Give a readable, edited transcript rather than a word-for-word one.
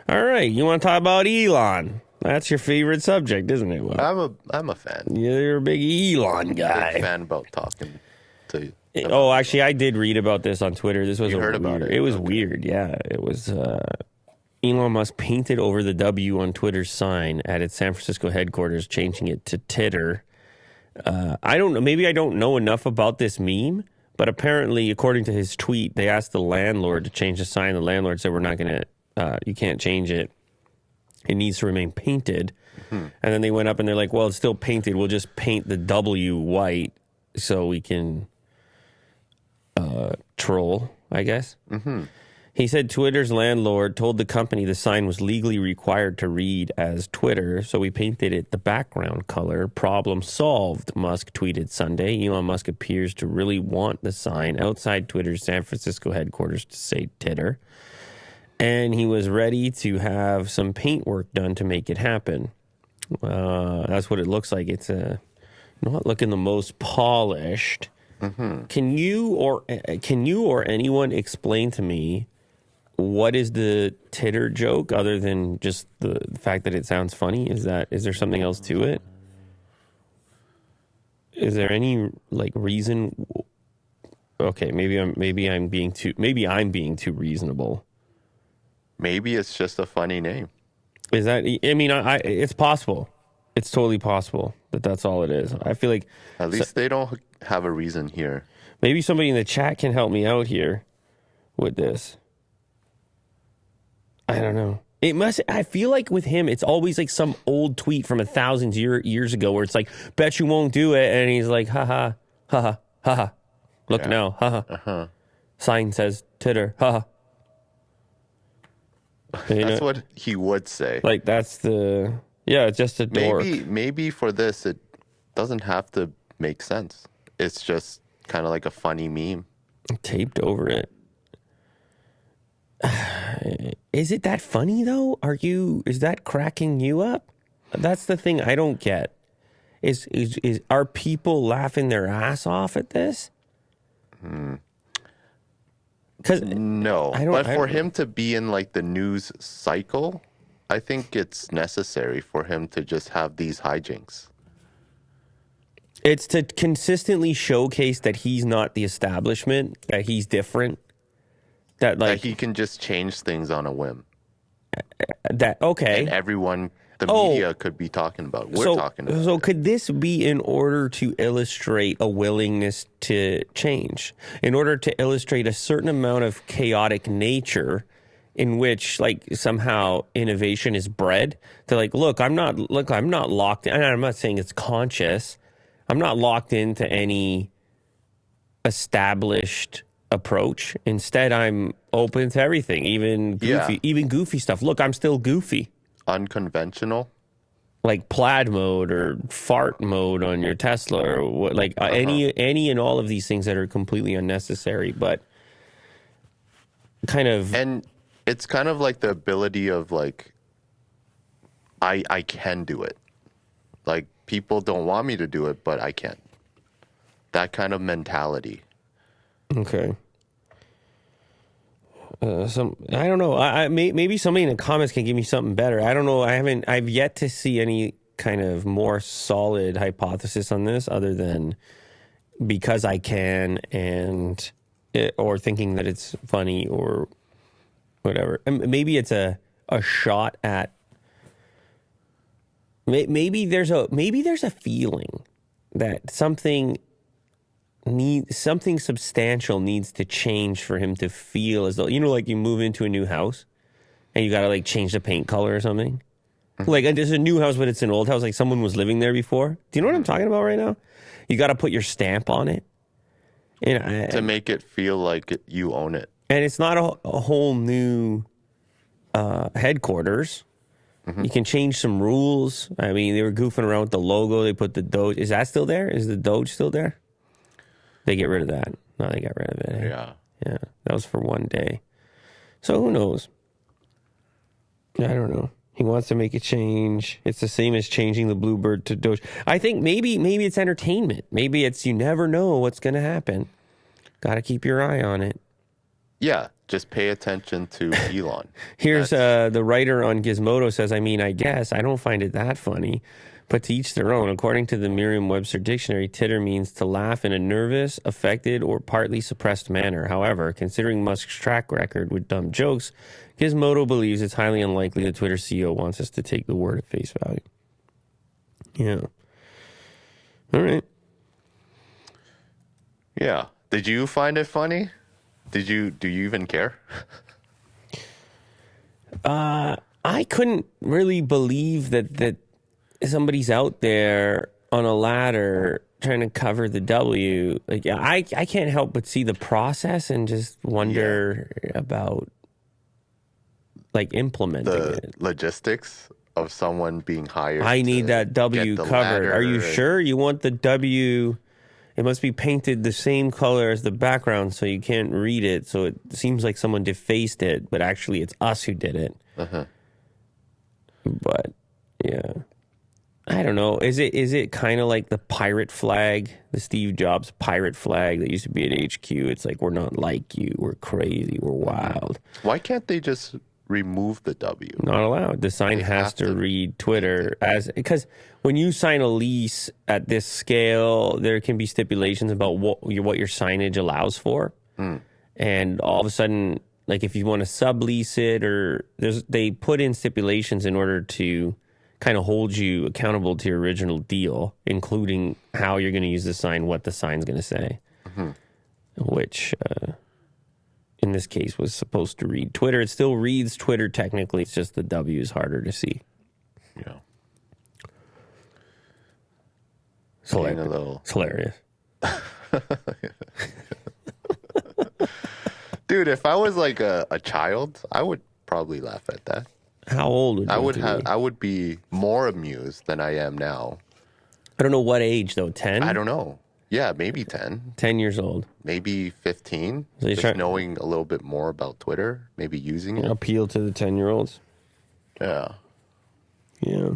All right, you want to talk about Elon? That's your favorite subject, isn't it? Well, I'm a fan. you're a big Elon guy. Big fan about talking to. Oh, actually, I did read about this on Twitter. This was You heard about weird. it? It was Okay. weird. Yeah, it was. Elon Musk painted over the W on Twitter's sign at its San Francisco headquarters, changing it to Titter. I don't know. Maybe I don't know enough about this meme, but apparently, according to his tweet, they asked the landlord to change the sign. The landlord said, "We're not going to. You can't change it. It needs to remain painted." And then they went up and they're like, "Well, it's still painted. We'll just paint the W white so we can troll, I guess." He said Twitter's landlord told the company the sign was legally required to read as Twitter, so we painted it the background color. Problem solved, Musk tweeted Sunday. Elon Musk appears to really want the sign outside Twitter's San Francisco headquarters to say Titter, and he was ready to have some paint work done to make it happen. That's what it looks like. It's not looking the most polished. Can you or anyone explain to me what is the Titter joke other than just the fact that it sounds funny? Is there something else to it? Is there any reason? Okay, maybe I'm being too reasonable. Maybe it's just a funny name. Is that? I mean, it's possible. It's totally possible that that's all it is. I feel like At least they don't have a reason here. maybe somebody in the chat can help me out here with this. I don't know. It must. I feel like with him, it's always like some old tweet from 1,000 years ago where it's like, "Bet you won't do it," and he's like, "Ha ha, ha ha, ha ha." Look now, ha ha. Sign says Titter, ha ha. That's what he would say. Like that's the it's just a dork. Maybe for this, it doesn't have to make sense. It's just kind of like a funny meme. Taped over it. Is it that funny though? Is that cracking you up? That's the thing I don't get. Are people laughing their ass off at this? No, but for him to be in like the news cycle, I think it's necessary for him to just have these hijinks. It's to consistently showcase that he's not the establishment, that he's different. That he can just change things on a whim. Okay. And everyone, the media could be talking about. We're talking about. So could this be in order to illustrate a willingness to change? In order to illustrate a certain amount of chaotic nature in which somehow innovation is bred? To I'm not locked in, and I'm not saying it's conscious. I'm not locked into any established approach. Instead, I'm open to everything, even goofy stuff. Look, I'm still goofy. Unconventional, like plaid mode or fart mode on your Tesla, or what, any and all of these things that are completely unnecessary, but kind of. And it's kind of like the ability of I can do it. Like people don't want me to do it, but I can. That kind of mentality. Okay. I don't know. Maybe somebody in the comments can give me something better. I don't know. I've yet to see any kind of more solid hypothesis on this other than because I can or thinking that it's funny or whatever. And maybe it's a shot at, maybe there's a feeling that something substantial needs to change for him to feel as though, you move into a new house and you got to change the paint color or something. It's a new house, but it's an old house. Like someone was living there before. Do you know what I'm talking about right now? You got to put your stamp on it. To make it feel like you own it. And it's not a whole new headquarters. You can change some rules. I mean, they were goofing around with the logo. They put the Doge. Is that still there? Is the Doge still there? They get rid of that. No, they got rid of it. Yeah. Yeah. That was for one day. So who knows? I don't know. He wants to make a change. It's the same as changing the Bluebird to Doge. I think maybe it's entertainment. Maybe it's you never know what's going to happen. Got to keep your eye on it. Yeah. Just pay attention to Elon. Here's the writer on Gizmodo says, I mean, I guess I don't find it that funny, but to each their own. According to the Merriam-Webster dictionary, titter means to laugh in a nervous, affected, or partly suppressed manner. However, considering Musk's track record with dumb jokes, Gizmodo believes it's highly unlikely the Twitter CEO wants us to take the word at face value. Yeah. All right. Yeah. Did you find it funny? Do you even care? I couldn't really believe that somebody's out there on a ladder trying to cover the W. Like, I can't help but see the process and just wonder about like implementing it. Logistics of someone being hired. I need that W covered. Are you sure you want the W? It must be painted the same color as the background so you can't read it. So it seems like someone defaced it, but actually it's us who did it. Uh-huh. But yeah, I don't know. Is it kind of like the pirate flag, the Steve Jobs pirate flag that used to be at HQ? It's like, we're not like you. We're crazy. We're wild. Why can't they just remove the W? Not allowed. The sign has to read Twitter because when you sign a lease at this scale, there can be stipulations about what your signage allows for. And all of a sudden, like if you want to sublease it, or they put in stipulations in order to kind of hold you accountable to your original deal, including how you're going to use the sign, what the sign's going to say, which in this case was supposed to read Twitter. It still reads Twitter technically. It's just the W is harder to see. Yeah. It's hilarious. Dude, if I was like a child, I would probably laugh at that. How old would you be? I would be more amused than I am now. I don't know what age though. 10? I don't know. Yeah, maybe 10. 10 years old. Maybe 15. So just knowing a little bit more about Twitter, maybe using it. Appeal to the 10-year-olds. Yeah. Yeah.